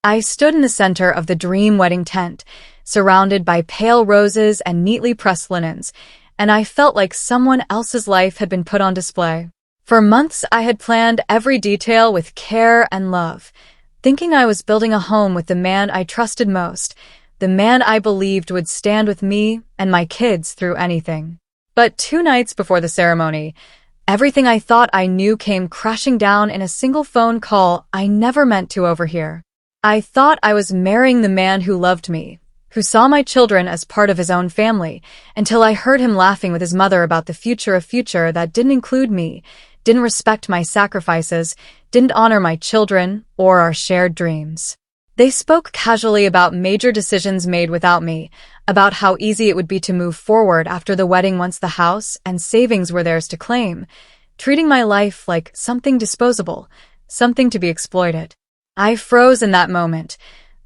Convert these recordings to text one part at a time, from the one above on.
I stood in the center of the dream wedding tent, surrounded by pale roses and neatly pressed linens, and I felt like someone else's life had been put on display. For months, I had planned every detail with care and love, thinking I was building a home with the man I trusted most, the man I believed would stand with me and my kids through anything. But 2 nights before the ceremony, everything I thought I knew came crashing down in a single phone call I never meant to overhear. I thought I was marrying the man who loved me, who saw my children as part of his own family, until I heard him laughing with his mother about the future that didn't include me, didn't respect my sacrifices, didn't honor my children or our shared dreams. They spoke casually about major decisions made without me, about how easy it would be to move forward after the wedding once the house and savings were theirs to claim, treating my life like something disposable, something to be exploited. I froze in that moment,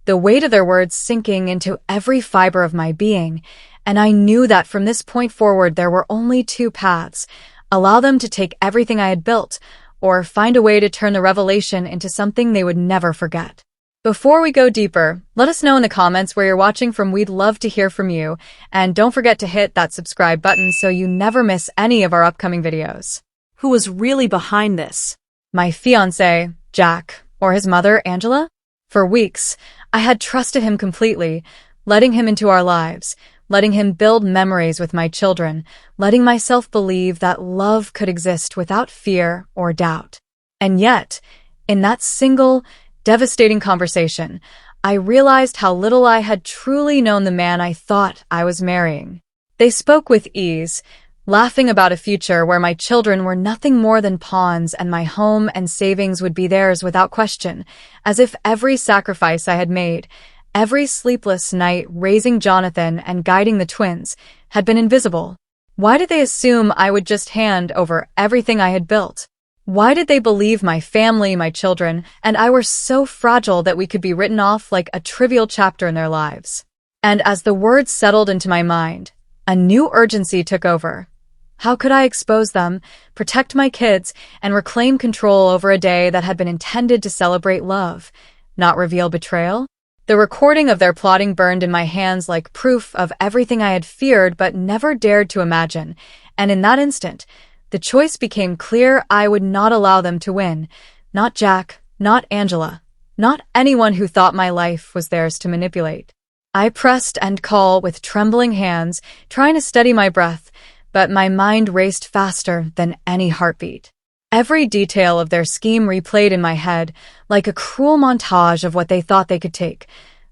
the weight of their words sinking into every fiber of my being, and I knew that from this point forward there were only 2 paths: allow them to take everything I had built, or find a way to turn the revelation into something they would never forget. Before we go deeper, let us know in the comments where you're watching from. We'd love to hear from you, and don't forget to hit that subscribe button so you never miss any of our upcoming videos. Who was really behind this? My fiancé, Jack, or his mother, Angela? For weeks, I had trusted him completely, letting him into our lives, letting him build memories with my children, letting myself believe that love could exist without fear or doubt. And yet, in that single, devastating conversation, I realized how little I had truly known the man I thought I was marrying. They spoke with ease, laughing about a future where my children were nothing more than pawns and my home and savings would be theirs without question, as if every sacrifice I had made, every sleepless night raising Jonathan and guiding the twins, had been invisible. Why did they assume I would just hand over everything I had built? Why did they believe my family, my children, and I were so fragile that we could be written off like a trivial chapter in their lives? And as the words settled into my mind, a new urgency took over. How could I expose them, protect my kids, and reclaim control over a day that had been intended to celebrate love, not reveal betrayal? The recording of their plotting burned in my hands like proof of everything I had feared but never dared to imagine, and in that instant, the choice became clear. I would not allow them to win. Not Jack, not Angela, not anyone who thought my life was theirs to manipulate. I pressed end call with trembling hands, trying to steady my breath, but my mind raced faster than any heartbeat. Every detail of their scheme replayed in my head, like a cruel montage of what they thought they could take.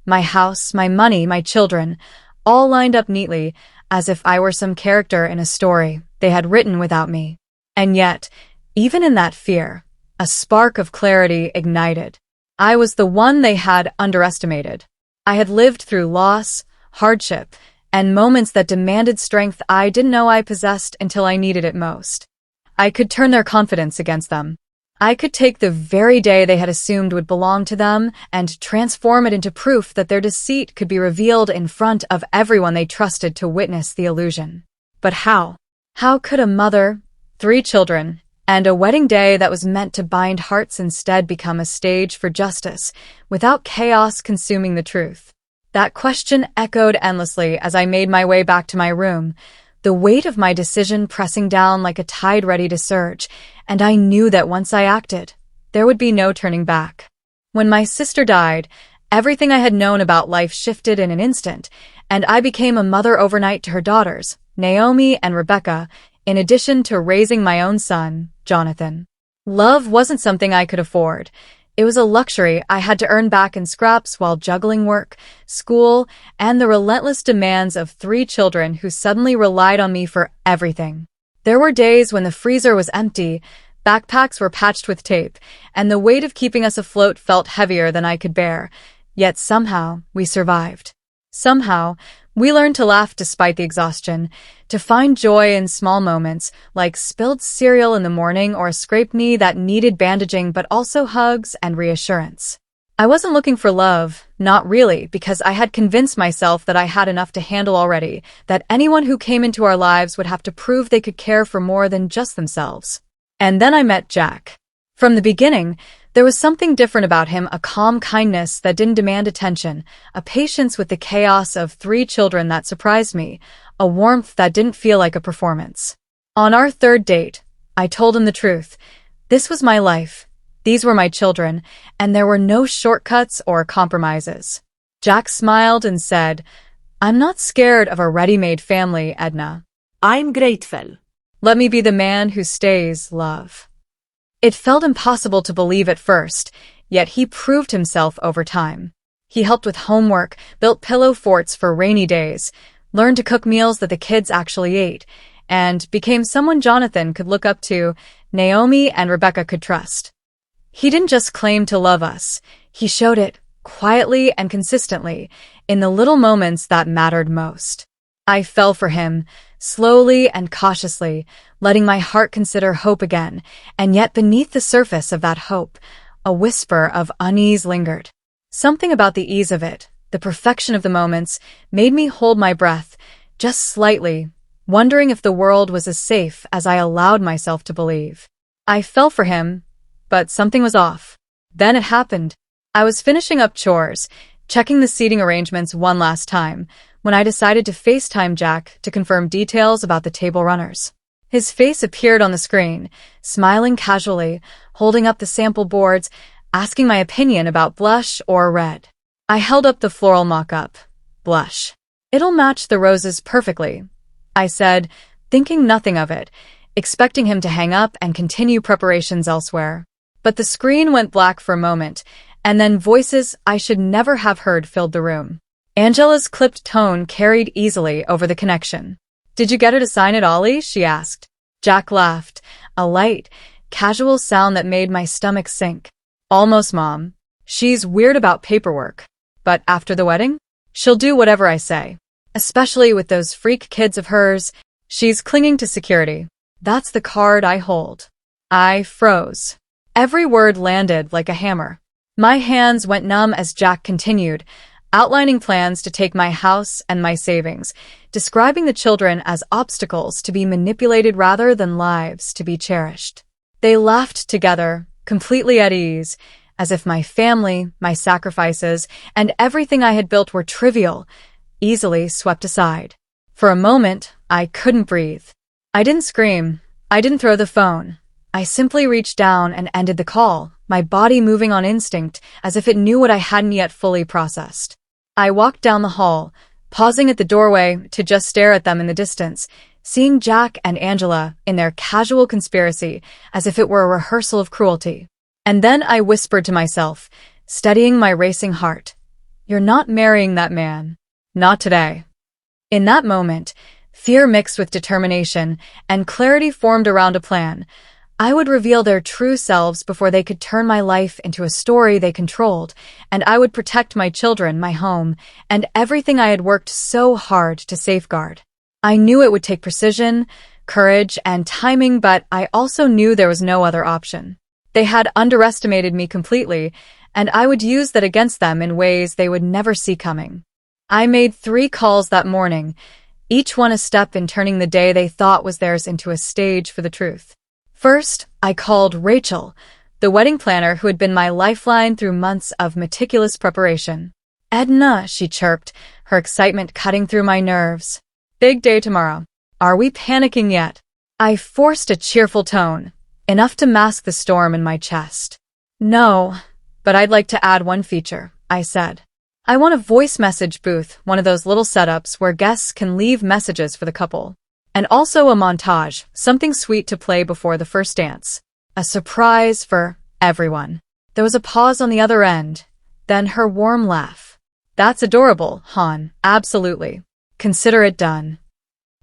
My house, my money, my children, all lined up neatly, as if I were some character in a story they had written without me. And yet, even in that fear, a spark of clarity ignited. I was the one they had underestimated. I had lived through loss, hardship, and moments that demanded strength I didn't know I possessed until I needed it most. I could turn their confidence against them. I could take the very day they had assumed would belong to them and transform it into proof that their deceit could be revealed in front of everyone they trusted to witness the illusion. But how? How could a mother, 3 children, and a wedding day that was meant to bind hearts instead become a stage for justice, without chaos consuming the truth? That question echoed endlessly as I made my way back to my room, the weight of my decision pressing down like a tide ready to surge, and I knew that once I acted, there would be no turning back. When my sister died, everything I had known about life shifted in an instant, and I became a mother overnight to her daughters, Naomi and Rebecca, in addition to raising my own son, Jonathan. Love wasn't something I could afford. It was a luxury I had to earn back in scraps while juggling work, school, and the relentless demands of 3 children who suddenly relied on me for everything. There were days when the freezer was empty, backpacks were patched with tape, and the weight of keeping us afloat felt heavier than I could bear. Yet somehow, we survived. Somehow, we learned to laugh despite the exhaustion, to find joy in small moments, like spilled cereal in the morning or a scraped knee that needed bandaging but also hugs and reassurance. I wasn't looking for love, not really, because I had convinced myself that I had enough to handle already, that anyone who came into our lives would have to prove they could care for more than just themselves. And then I met Jack. From the beginning, there was something different about him, a calm kindness that didn't demand attention, a patience with the chaos of 3 children that surprised me, a warmth that didn't feel like a performance. On our 3rd date, I told him the truth. This was my life. These were my children, and there were no shortcuts or compromises. Jack smiled and said, "I'm not scared of a ready-made family, Edna. I'm grateful. Let me be the man who stays, love." It felt impossible to believe at first, yet he proved himself over time. He helped with homework, built pillow forts for rainy days, learned to cook meals that the kids actually ate, and became someone Jonathan could look up to, Naomi and Rebecca could trust. He didn't just claim to love us, he showed it, quietly and consistently, in the little moments that mattered most. I fell for him, slowly and cautiously, letting my heart consider hope again, and yet beneath the surface of that hope, a whisper of unease lingered. Something about the ease of it, the perfection of the moments, made me hold my breath, just slightly, wondering if the world was as safe as I allowed myself to believe. I fell for him, but something was off. Then it happened. I was finishing up chores, checking the seating arrangements one last time, when I decided to FaceTime Jack to confirm details about the table runners. His face appeared on the screen, smiling casually, holding up the sample boards, asking my opinion about blush or red. I held up the floral mock-up. Blush. It'll match the roses perfectly, I said, thinking nothing of it, expecting him to hang up and continue preparations elsewhere. But the screen went black for a moment, and then voices I should never have heard filled the room. Angela's clipped tone carried easily over the connection. "Did you get her to sign it, Ollie?" she asked. Jack laughed, a light, casual sound that made my stomach sink. "Almost, Mom. She's weird about paperwork. But after the wedding, she'll do whatever I say. Especially with those freak kids of hers, she's clinging to security. That's the card I hold." I froze. Every word landed like a hammer. My hands went numb as Jack continued, outlining plans to take my house and my savings, describing the children as obstacles to be manipulated rather than lives to be cherished. They laughed together, completely at ease, as if my family, my sacrifices, and everything I had built were trivial, easily swept aside. For a moment, I couldn't breathe. I didn't scream. I didn't throw the phone. I simply reached down and ended the call, my body moving on instinct as if it knew what I hadn't yet fully processed. I walked down the hall, pausing at the doorway to just stare at them in the distance, seeing Jack and Angela in their casual conspiracy as if it were a rehearsal of cruelty. And then I whispered to myself, steadying my racing heart, "You're not marrying that man. Not today." In that moment, fear mixed with determination and clarity formed around a plan. I would reveal their true selves before they could turn my life into a story they controlled, and I would protect my children, my home, and everything I had worked so hard to safeguard. I knew it would take precision, courage, and timing, but I also knew there was no other option. They had underestimated me completely, and I would use that against them in ways they would never see coming. I made 3 calls that morning, each one a step in turning the day they thought was theirs into a stage for the truth. First, I called Rachel, the wedding planner who had been my lifeline through months of meticulous preparation. "Edna," she chirped, her excitement cutting through my nerves. "Big day tomorrow. Are we panicking yet?" I forced a cheerful tone, enough to mask the storm in my chest. "No, but I'd like to add one feature," I said. "I want a voice message booth, one of those little setups where guests can leave messages for the couple. And also a montage, something sweet to play before the first dance. A surprise for everyone." There was a pause on the other end, then her warm laugh. "That's adorable, hon. Absolutely. Consider it done."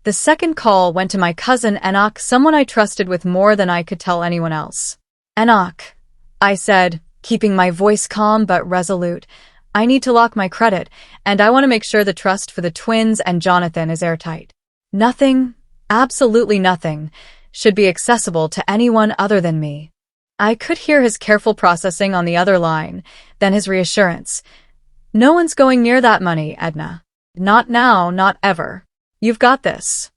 The second call went to my cousin Enoch, someone I trusted with more than I could tell anyone else. "Enoch," I said, keeping my voice calm but resolute, "I need to lock my credit, and I want to make sure the trust for the twins and Jonathan is airtight. Nothing, absolutely nothing, should be accessible to anyone other than me." I could hear his careful processing on the other line, then his reassurance. "No one's going near that money, Edna. Not now, not ever. You've got this."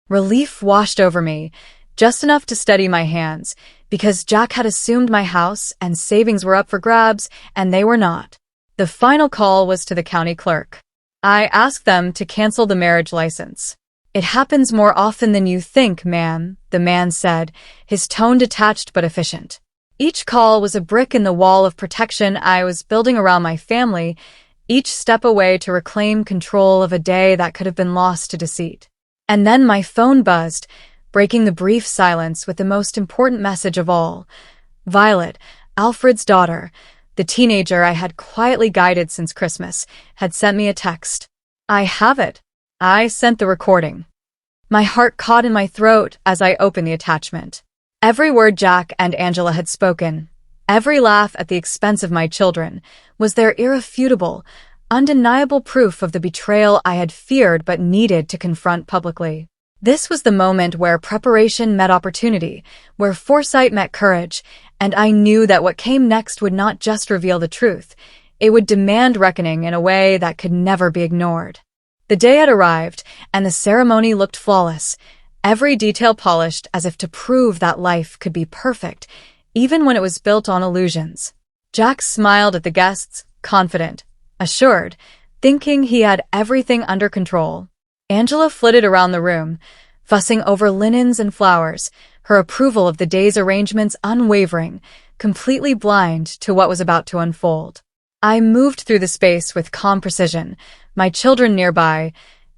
Relief washed over me, just enough to steady my hands, because Jack had assumed my house and savings were up for grabs, and they were not. The final call was to the county clerk. I asked them to cancel the marriage license. "It happens more often than you think, ma'am," the man said, his tone detached but efficient. Each call was a brick in the wall of protection I was building around my family, each step away to reclaim control of a day that could have been lost to deceit. And then my phone buzzed, breaking the brief silence with the most important message of all. Violet, Alfred's daughter, the teenager I had quietly guided since Christmas, had sent me a text. "I have it." I sent the recording. My heart caught in my throat as I opened the attachment. Every word Jack and Angela had spoken, every laugh at the expense of my children, was their irrefutable, undeniable proof of the betrayal I had feared but needed to confront publicly. This was the moment where preparation met opportunity, where foresight met courage, and I knew that what came next would not just reveal the truth, it would demand reckoning in a way that could never be ignored. The day had arrived, and the ceremony looked flawless, every detail polished as if to prove that life could be perfect, even when it was built on illusions. Jack smiled at the guests, confident, assured, thinking he had everything under control. Angela flitted around the room, fussing over linens and flowers, her approval of the day's arrangements unwavering, completely blind to what was about to unfold. I moved through the space with calm precision, my children nearby,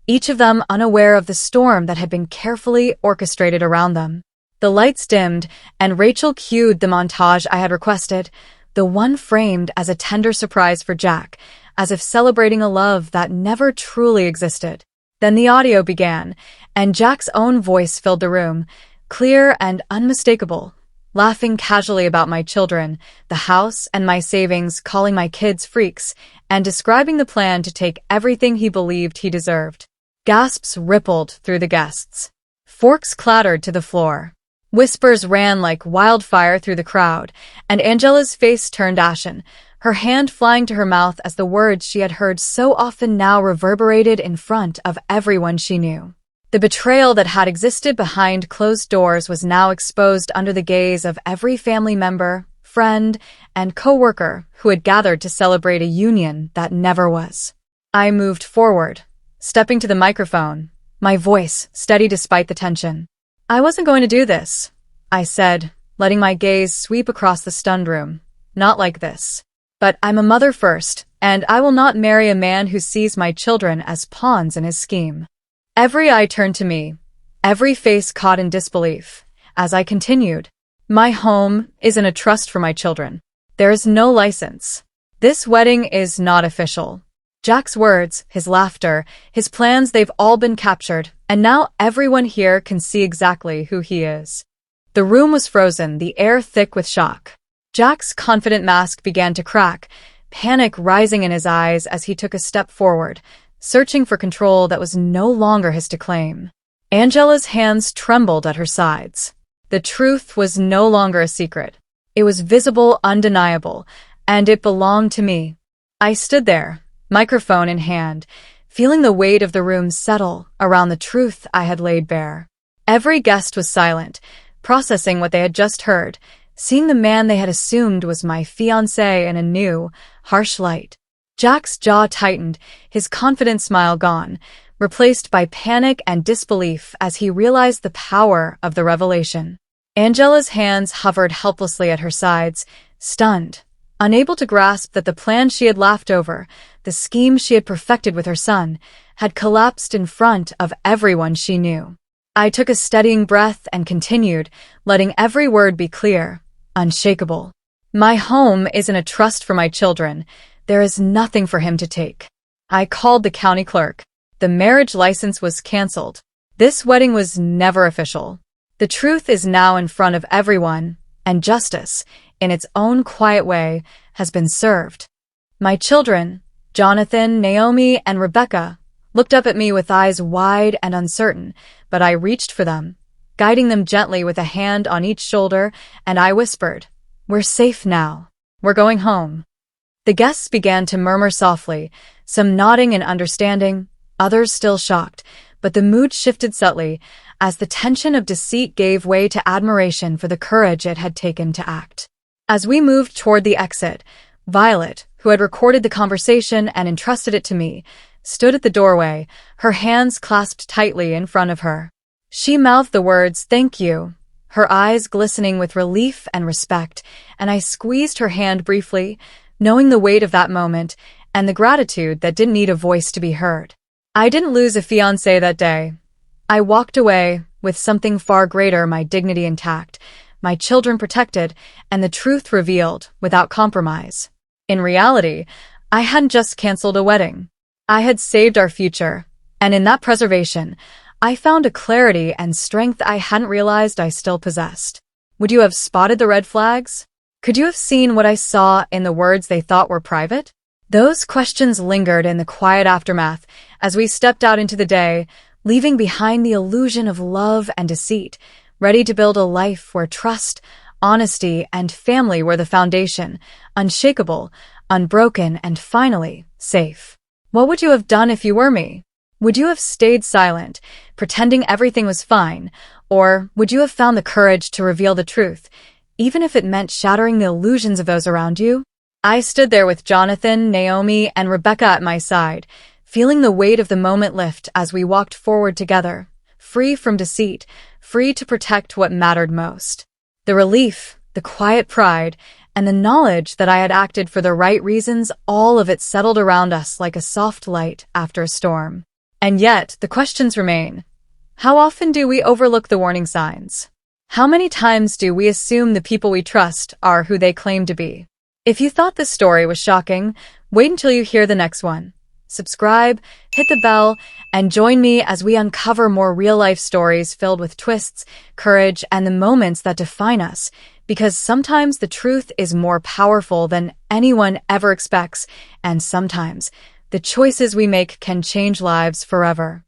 each of them unaware of the storm that had been carefully orchestrated around them. The lights dimmed, and Rachel cued the montage I had requested, the one framed as a tender surprise for Jack, as if celebrating a love that never truly existed. Then the audio began, and Jack's own voice filled the room, clear and unmistakable, laughing casually about my children, the house, and my savings, calling my kids freaks, and describing the plan to take everything he believed he deserved. Gasps rippled through the guests. Forks clattered to the floor. Whispers ran like wildfire through the crowd, and Angela's face turned ashen, her hand flying to her mouth as the words she had heard so often now reverberated in front of everyone she knew. The betrayal that had existed behind closed doors was now exposed under the gaze of every family member, friend, and co-worker who had gathered to celebrate a union that never was. I moved forward, stepping to the microphone, my voice steady despite the tension. "I wasn't going to do this," I said, letting my gaze sweep across the stunned room. "Not like this. But I'm a mother first, and I will not marry a man who sees my children as pawns in his scheme." Every eye turned to me, every face caught in disbelief, as I continued. "My home isn't a trust for my children. There is no license. This wedding is not official." Jack's words, his laughter, his plans, they've all been captured, and now everyone here can see exactly who he is. The room was frozen, the air thick with shock. Jack's confident mask began to crack, panic rising in his eyes as he took a step forward, searching for control that was no longer his to claim. Angela's hands trembled at her sides. The truth was no longer a secret. It was visible, undeniable, and it belonged to me. I stood there, microphone in hand, feeling the weight of the room settle around the truth I had laid bare. Every guest was silent, processing what they had just heard, seeing the man they had assumed was my fiancé in a new, harsh light. Jack's jaw tightened, his confident smile gone, replaced by panic and disbelief as he realized the power of the revelation. Angela's hands hovered helplessly at her sides, stunned, unable to grasp that the plan she had laughed over, the scheme she had perfected with her son, had collapsed in front of everyone she knew. I took a steadying breath and continued, letting every word be clear, unshakable. "My home isn't a trust for my children. There is nothing for him to take." I called the county clerk. The marriage license was canceled. This wedding was never official. The truth is now in front of everyone, and justice, in its own quiet way, has been served. My children, Jonathan, Naomi, and Rebecca, looked up at me with eyes wide and uncertain, but I reached for them, guiding them gently with a hand on each shoulder, and I whispered, "We're safe now. We're going home." The guests began to murmur softly, some nodding in understanding, others still shocked, but the mood shifted subtly. as the tension of deceit gave way to admiration for the courage it had taken to act. As we moved toward the exit, Violet, who had recorded the conversation and entrusted it to me, stood at the doorway, her hands clasped tightly in front of her. She mouthed the words, "Thank you," her eyes glistening with relief and respect, and I squeezed her hand briefly, knowing the weight of that moment and the gratitude that didn't need a voice to be heard. I didn't lose a fiancé that day. I walked away with something far greater, my dignity intact, my children protected, and the truth revealed without compromise. In reality, I hadn't just canceled a wedding. I had saved our future, and in that preservation, I found a clarity and strength I hadn't realized I still possessed. Would you have spotted the red flags? Could you have seen what I saw in the words they thought were private? Those questions lingered in the quiet aftermath as we stepped out into the day, leaving behind the illusion of love and deceit, ready to build a life where trust, honesty, and family were the foundation, unshakable, unbroken, and finally, safe. What would you have done if you were me? Would you have stayed silent, pretending everything was fine, or would you have found the courage to reveal the truth, even if it meant shattering the illusions of those around you? I stood there with Jonathan, Naomi, and Rebecca at my side, feeling the weight of the moment lift as we walked forward together, free from deceit, free to protect what mattered most. The relief, the quiet pride, and the knowledge that I had acted for the right reasons, all of it settled around us like a soft light after a storm. And yet, the questions remain. How often do we overlook the warning signs? How many times do we assume the people we trust are who they claim to be? If you thought this story was shocking, wait until you hear the next one. Subscribe, hit the bell, and join me as we uncover more real-life stories filled with twists, courage, and the moments that define us, because sometimes the truth is more powerful than anyone ever expects, and sometimes the choices we make can change lives forever.